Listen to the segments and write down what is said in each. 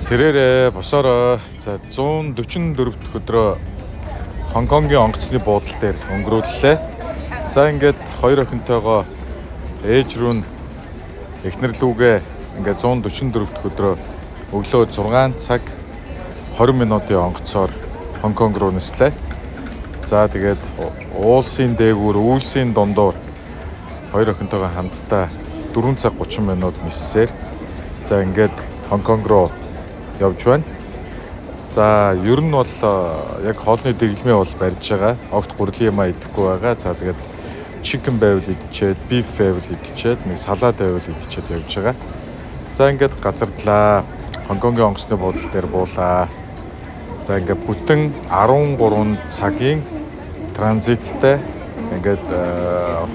Сэрээрээ босороо за 144 дахь өдрөө Хонконгийн онгоцны буудлын дээр өнгөрүүллээ. За ингээд хоёр охинтойгоо ээж рүү нь эхнэр лүүгээ ингээд 144 дахь өдрөө өглөө 6 цаг 20 минутын онгоцоор Хонконг руу нислээ. За тэгээд уулсын дээгүүр үйлсийн дундуур хоёр охинтойгоо хамтдаа 4 цаг 30 минут ниссээр за ингээд Хонконг руу явж байна. За ер нь бол яг хоолны дэглэмээ бол барьж байгаа. Огт гурлийн юм идэхгүй байгаа. За тэгээд chicken байвал идчихэд, beef байвал идчихэд, нэг салаад байвал идчихэд явж байгаа. За ингээд газардлаа. Хонконгийн онгоцны буудлын дээр буулаа. За ингээд бүтэн 13 цагийн транзиттай ингээд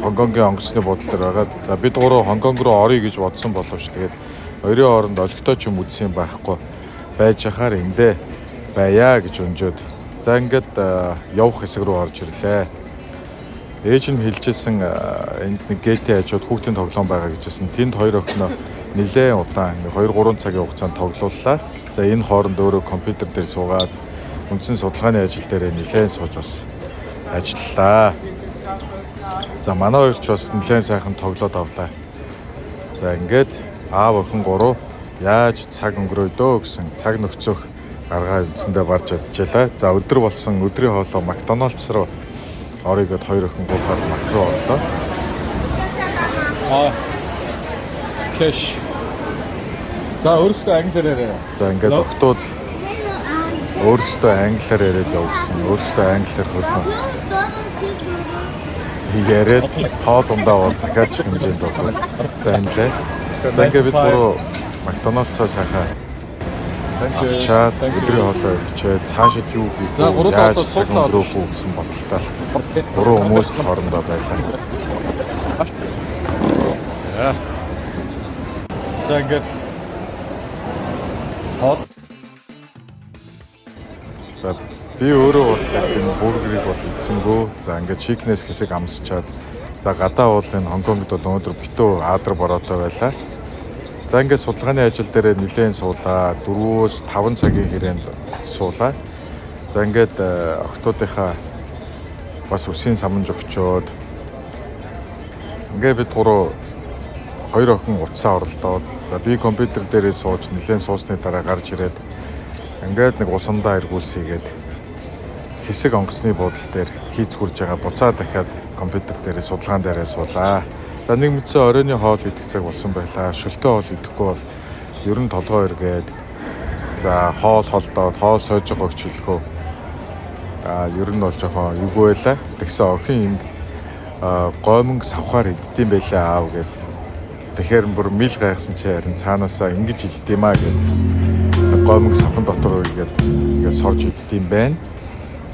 Хонконгийн онгоцны буудлын дээр байгаа. За бид гурав Хонконг руу орё гэж бодсон боловч тэгээд хоёрын хооронд олигтой ч юм үдсэн байхгүй байж хахаар эндээ байя гэж өнжөөд за ингээд явах хэсэг рүү орж ирлээ. Ээж нь хэлжсэн энд нэг гейтийн хажууд хүүхдийн тоглоом байгаа гэжсэн. Тэнд хоёр охиноо нэлээд удаан 2-3 цагийн хугацаанд тоглууллаа. За энэ хооронд өөрөө компьютер дээр суугаад үндсэн судалгааны ажил дээр нэлээд сууж бас ажиллалаа. За манай хоёр ч бас нэлээд сайхан тоглоод авлаа. За ингээд аав охин гурав яаж цаг өнгөрөөдөө гэсэн цаг нөхцөх гаргаа үндсэндээ барж чадчихлаа. За өдөр болсон өдрийн хоолоо Макдоналдс руу орё гэд хоёр охин гуйхаар Мак руу орлоо. Кэш. За өөрөөсөө англиар яриа. За ингээд октод өөрөөсөө англиар яриад явуулсан. Өөрөөсөө англиар хөлбөн яриад тоо дундаа бол захиач хэмжээнд болов байна лээ. Ингээд бид гурав Макдоналдсаа сайхан чаад өдрийн хоолой идчихэд цаашид юу хийх вэ? Яаж суудлаа гэсэн бодолтой. Гурван хүмүүс л хоорондоо байлаа. За ингээд хоол. За би өөрөө бол энэ бургерийг бол идсэнгөө. За ингээд чикнес хэсэг амсчаад за гадаа бол энэ Хонконгд бол өнөөдөр битүү аадар бороотой байлаа. За ингээд судалгааны ажил дээр нэлээд суулаа. 4-5 цагийн хүрээнд суулаа. За ингээд охтуудынхаа бас үсийн саманж өгчөөд ингээд бид гурав хоёр охин утсаа оролдоод за би компьютер дээрээ сууж нэлээд суусны дараа гарч ирээд ингээд нэг усандаа эргүүлсийгээд хэсэг онгоцны буудлын дээр хийц хурж байгаа буцаа дахиад компьютер дээрээ судалгаан дээрээ суулаа. За нэг мэдсэн оройны хоол идэх цаг болсон байлаа. Шөлтөө хоол идэхгүй бол ер нь толгой эргээд за хоол холдоод хоол сойж байгааг ч хэлэхөө ер нь бол жоохон эвгүй байлаа. Тэгсэн охин энд гомонг савхаар иддэм байлаа аав гэд. Тэгэхээр бүр мэл гайхсан чи харин цаанаасаа ингэж иддэм аа гэд. Гомонг савхан дотор үгээд ингээд сорж иддэм байна.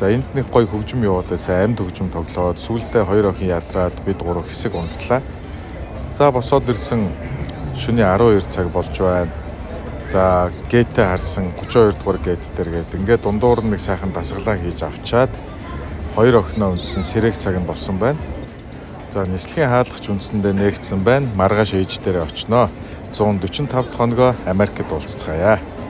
За энд нэг гоё хөгжим яваад байсан. Амьд хөгжим тоглоод сүүлдээ хоёр охин ядраад бид гурав хэсэг унтлаа. За босоод ирсэн шөнийн 12 цаг болж байна. За гейтээ харсан 32 дугаар гейт дээр гээд ингээд дундуур нэг сайхан дасгалаа хийж авчаад хоёр охиноо үндсэн сэрэг цаг нь болсон байна. За нислэгийн хаалгач үндсэндээ нээгдсэн байна. Маргааш ээж дээрээ очноо. 145 дахь хоногоо Америкт уулзцгаая.